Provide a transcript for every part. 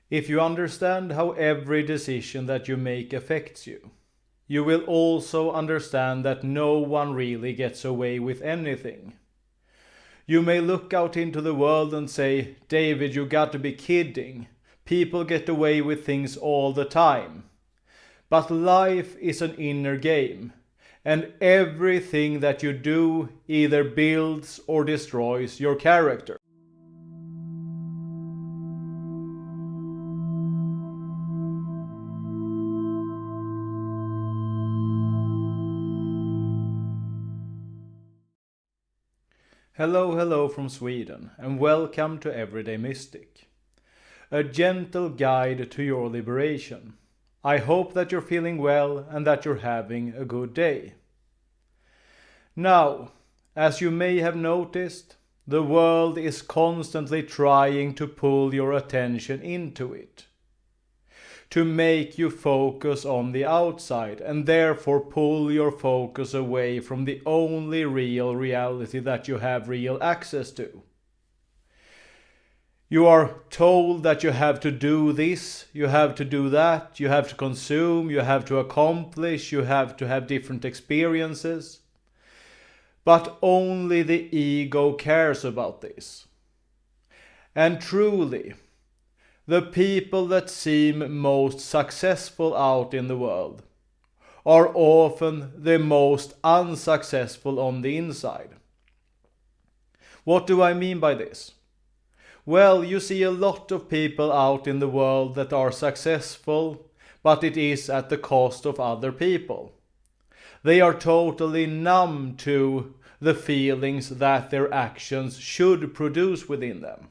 If you understand how every decision that you make affects you, you will also understand that no one really gets away with anything. You may look out into the world and say, David, you got to be kidding. People get away with things all the time. But life is an inner game, and everything that you do either builds or destroys your character. Hello from Sweden, and welcome to Everyday Mystic, a gentle guide to your liberation. I hope that you're feeling well and that you're having a good day. Now, as you may have noticed, the world is constantly trying to pull your attention into it, to make you focus on the outside and therefore pull your focus away from the only real reality that you have real access to. You are told that you have to do this, you have to do that, you have to consume, you have to accomplish, you have to have different experiences. But only the ego cares about this. And truly, the people that seem most successful out in the world are often the most unsuccessful on the inside. What do I mean by this? Well, you see a lot of people out in the world that are successful, but it is at the cost of other people. They are totally numb to the feelings that their actions should produce within them.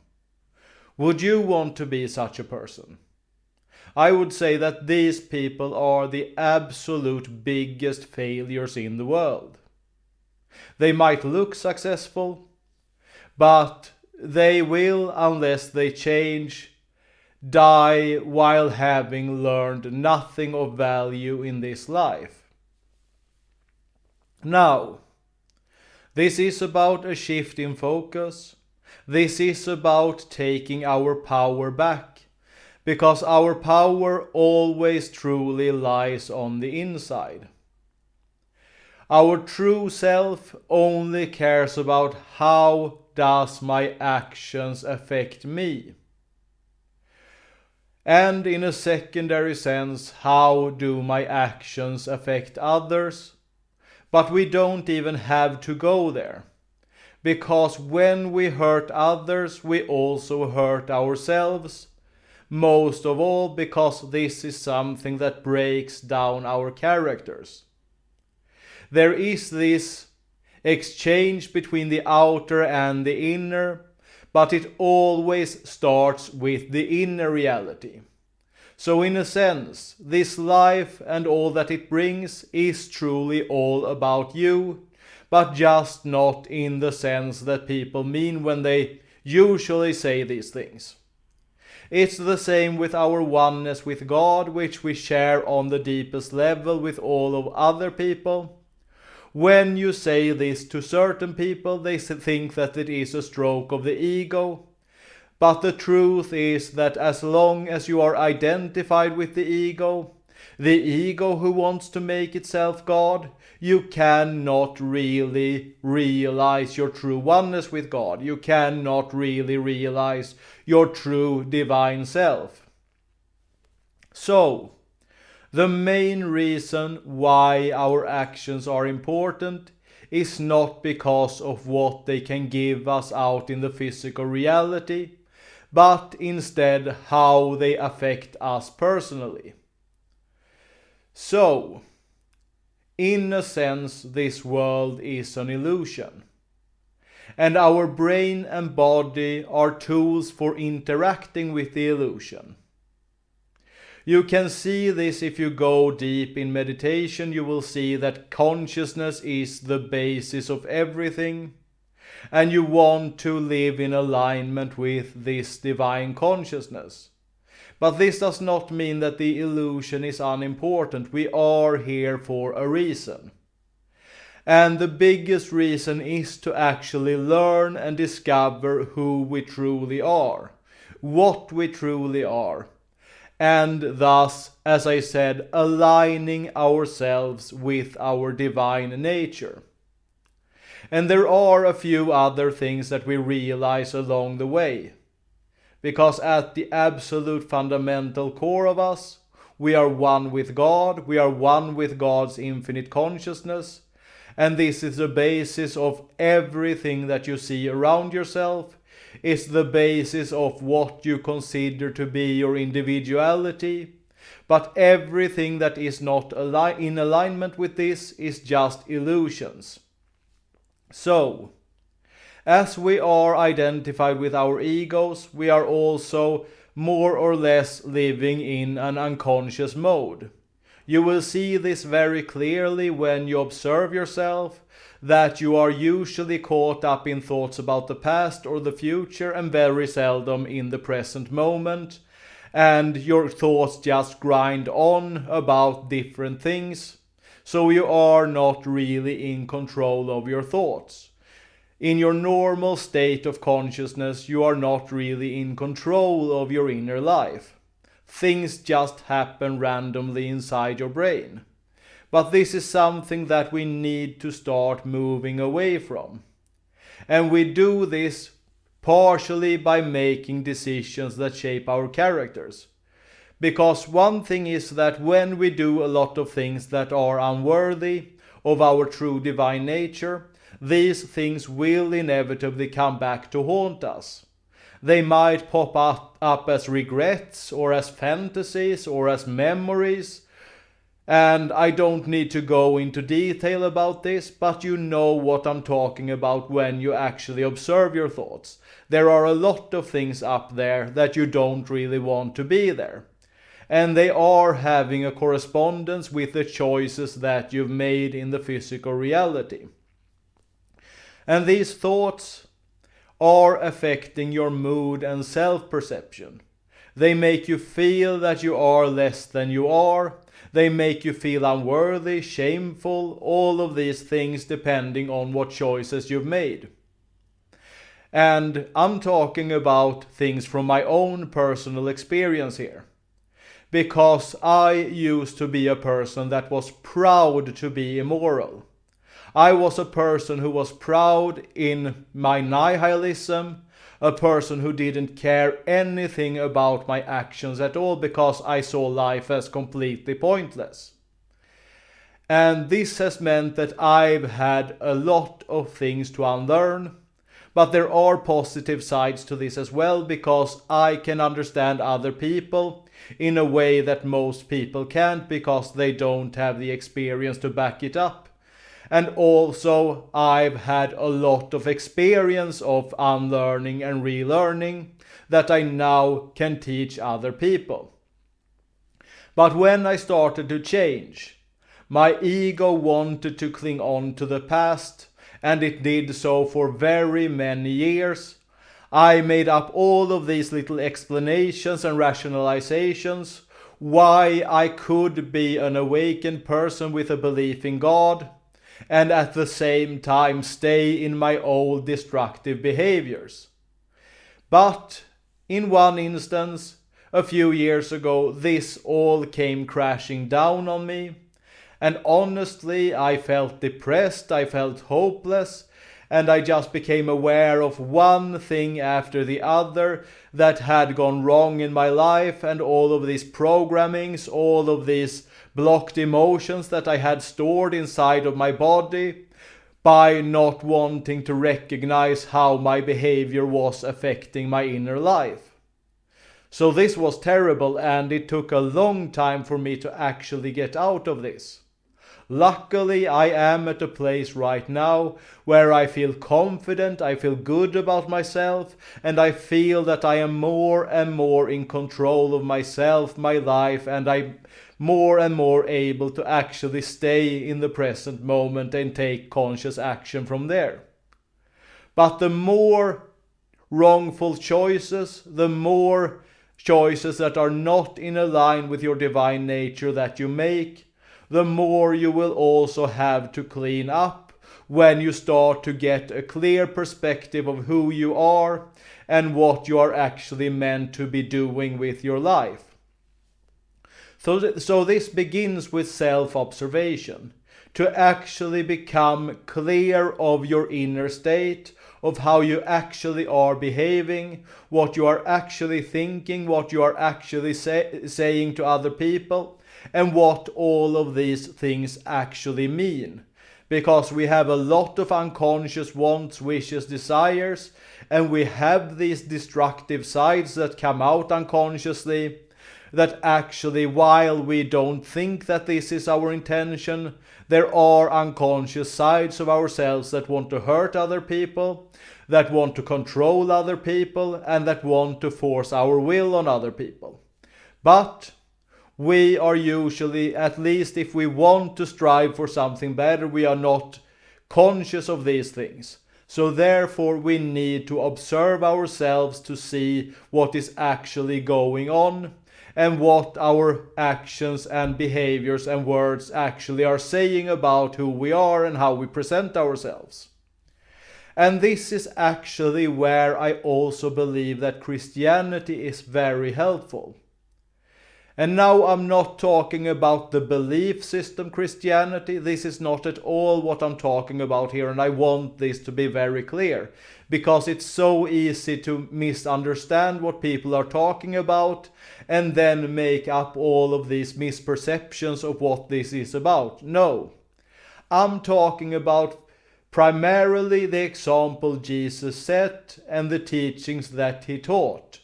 Would you want to be such a person? I would say that these people are the absolute biggest failures in the world. They might look successful, but they will, unless they change, die while having learned nothing of value in this life. Now, this is about a shift in focus. This is about taking our power back, because our power always truly lies on the inside. Our true self only cares about how does my actions affect me. And in a secondary sense, how do my actions affect others? But we don't even have to go there. Because when we hurt others, we also hurt ourselves. Most of all because this is something that breaks down our characters. There is this exchange between the outer and the inner, but it always starts with the inner reality. So in a sense, this life and all that it brings is truly all about you, but just not in the sense that people mean when they usually say these things. It's the same with our oneness with God, which we share on the deepest level with all of other people. When you say this to certain people, they think that it is a stroke of the ego. But the truth is that as long as you are identified with the ego who wants to make itself God, you cannot really realize your true oneness with God. You cannot really realize your true divine self. So, the main reason why our actions are important is not because of what they can give us out in the physical reality, but instead how they affect us personally. So, in a sense, this world is an illusion. And our brain and body are tools for interacting with the illusion. You can see this if you go deep in meditation. You will see that consciousness is the basis of everything. And you want to live in alignment with this divine consciousness. But this does not mean that the illusion is unimportant. We are here for a reason. And the biggest reason is to actually learn and discover who we truly are, what we truly are, and thus, as I said, aligning ourselves with our divine nature. And there are a few other things that we realize along the way. Because at the absolute fundamental core of us, we are one with God, we are one with God's infinite consciousness, and this is the basis of everything that you see around yourself. It's the basis of what you consider to be your individuality, but everything that is not in alignment with this is just illusions. So, as we are identified with our egos, we are also more or less living in an unconscious mode. You will see this very clearly when you observe yourself, that you are usually caught up in thoughts about the past or the future and very seldom in the present moment, and your thoughts just grind on about different things, so you are not really in control of your thoughts. In your normal state of consciousness, you are not really in control of your inner life. Things just happen randomly inside your brain. But this is something that we need to start moving away from. And we do this partially by making decisions that shape our characters. Because one thing is that when we do a lot of things that are unworthy of our true divine nature, these things will inevitably come back to haunt us. They might pop up as regrets, or as fantasies, or as memories. And I don't need to go into detail about this, but you know what I'm talking about when you actually observe your thoughts. There are a lot of things up there that you don't really want to be there. And they are having a correspondence with the choices that you've made in the physical reality. And these thoughts are affecting your mood and self-perception. They make you feel that you are less than you are. They make you feel unworthy, shameful, all of these things depending on what choices you've made. And I'm talking about things from my own personal experience here. Because I used to be a person that was proud to be immoral. I was a person who was proud in my nihilism, a person who didn't care anything about my actions at all because I saw life as completely pointless. And this has meant that I've had a lot of things to unlearn, but there are positive sides to this as well, because I can understand other people in a way that most people can't because they don't have the experience to back it up. And also, I've had a lot of experience of unlearning and relearning that I now can teach other people. But when I started to change, my ego wanted to cling on to the past, and it did so for very many years. I made up all of these little explanations and rationalizations why I could be an awakened person with a belief in God, and at the same time stay in my old destructive behaviors. But in one instance, a few years ago, this all came crashing down on me, and honestly, I felt depressed, I felt hopeless, and I just became aware of one thing after the other that had gone wrong in my life, and all of these programmings, all of these blocked emotions that I had stored inside of my body by not wanting to recognize how my behavior was affecting my inner life. So this was terrible, and it took a long time for me to actually get out of this. Luckily, I am at a place right now where I feel confident, I feel good about myself, and I feel that I am more and more in control of myself, my life, and I'm more and more able to actually stay in the present moment and take conscious action from there. But the more wrongful choices, the more choices that are not in line with your divine nature that you make, the more you will also have to clean up when you start to get a clear perspective of who you are and what you are actually meant to be doing with your life. So this begins with self-observation, to actually become clear of your inner state, of how you actually are behaving, what you are actually thinking, what you are actually saying to other people, and what all of these things actually mean. Because we have a lot of unconscious wants, wishes, desires, and we have these destructive sides that come out unconsciously, that actually, while we don't think that this is our intention, there are unconscious sides of ourselves that want to hurt other people, that want to control other people, and that want to force our will on other people. But we are usually, at least if we want to strive for something better, we are not conscious of these things. So therefore we need to observe ourselves to see what is actually going on, and what our actions and behaviors and words actually are saying about who we are and how we present ourselves. And this is actually where I also believe that Christianity is very helpful. And now I'm not talking about the belief system Christianity. This is not at all what I'm talking about here, and I want this to be very clear, because it's so easy to misunderstand what people are talking about and then make up all of these misperceptions of what this is about. No, I'm talking about primarily the example Jesus set and the teachings that he taught,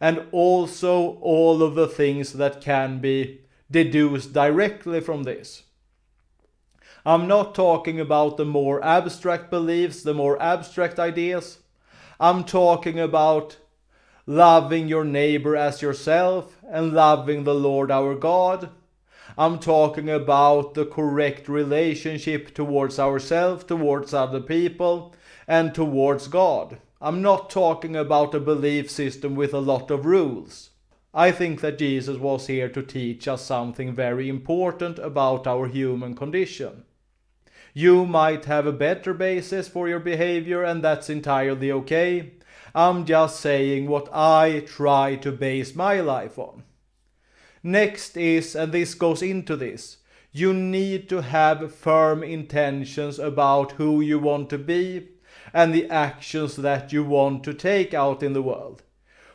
and also all of the things that can be deduced directly from this. I'm not talking about the more abstract beliefs, the more abstract ideas. I'm talking about loving your neighbor as yourself and loving the Lord our God. I'm talking about the correct relationship towards ourselves, towards other people, and towards God. I'm not talking about a belief system with a lot of rules. I think that Jesus was here to teach us something very important about our human condition. You might have a better basis for your behavior, and that's entirely okay. I'm just saying what I try to base my life on. Next is, and this goes into this, you need to have firm intentions about who you want to be and the actions that you want to take out in the world.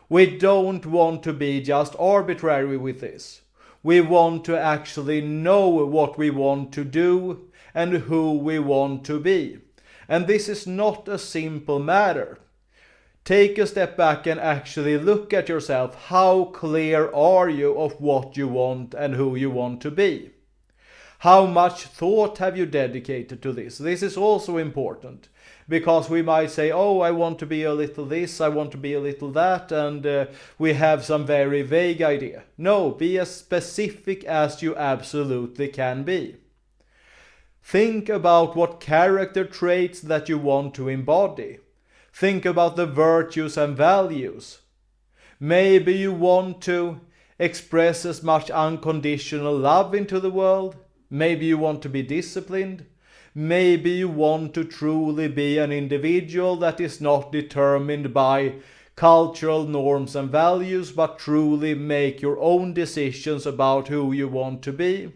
We don't want to be just arbitrary with this. We want to actually know what we want to do and who we want to be. And this is not a simple matter. Take a step back and actually look at yourself. How clear are you of what you want and who you want to be? How much thought have you dedicated to this? This is also important, because we might say, oh, I want to be a little this, I want to be a little that, and we have some very vague idea. No, be as specific as you absolutely can be. Think about what character traits that you want to embody. Think about the virtues and values. Maybe you want to express as much unconditional love into the world. Maybe you want to be disciplined. Maybe you want to truly be an individual that is not determined by cultural norms and values, but truly make your own decisions about who you want to be.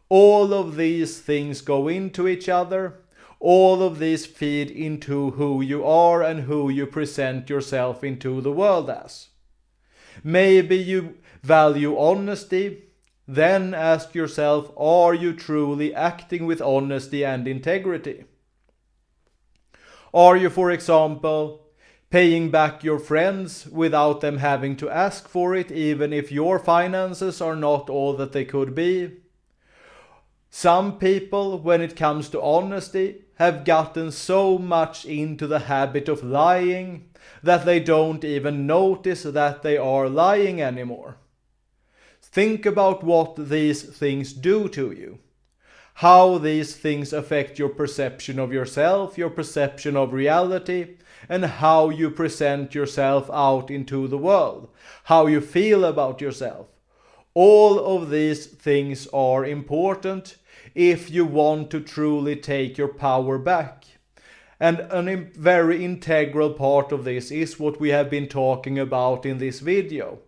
All of these things go into each other. All of these feed into who you are and who you present yourself into the world as. Maybe you value honesty. Then ask yourself, are you truly acting with honesty and integrity? Are you, for example, paying back your friends without them having to ask for it, even if your finances are not all that they could be? Some people, when it comes to honesty, have gotten so much into the habit of lying that they don't even notice that they are lying anymore. Think about what these things do to you. How these things affect your perception of yourself, your perception of reality, and how you present yourself out into the world. How you feel about yourself. All of these things are important if you want to truly take your power back. And a very integral part of this is what we have been talking about in this video.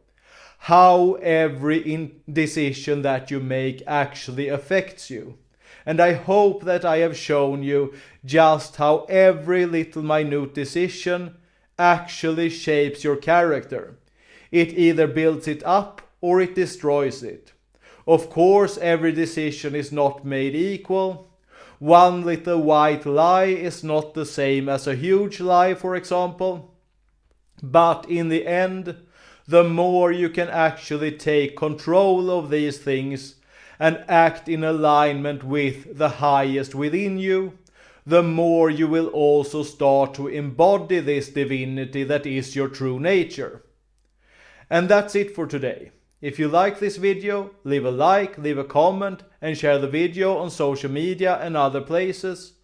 how every decision that you make actually affects you. And I hope that I have shown you just how every little minute decision actually shapes your character. It either builds it up or it destroys it. Of course, every decision is not made equal. One little white lie is not the same as a huge lie, for example. But in the end, the more you can actually take control of these things and act in alignment with the highest within you, the more you will also start to embody this divinity that is your true nature. And that's it for today. If you like this video, leave a like, leave a comment, and share the video on social media and other places.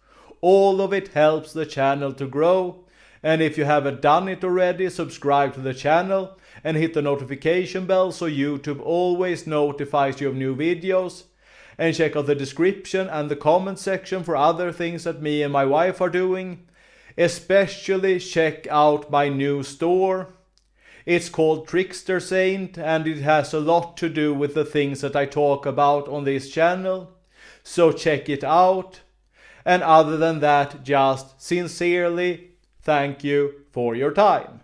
All of it helps the channel to grow. And if you haven't done it already, subscribe to the channel and hit the notification bell so YouTube always notifies you of new videos. And check out the description and the comment section for other things that me and my wife are doing. Especially check out my new store. It's called Trickster Saint, and it has a lot to do with the things that I talk about on this channel. So check it out. And other than that, just sincerely thank you for your time.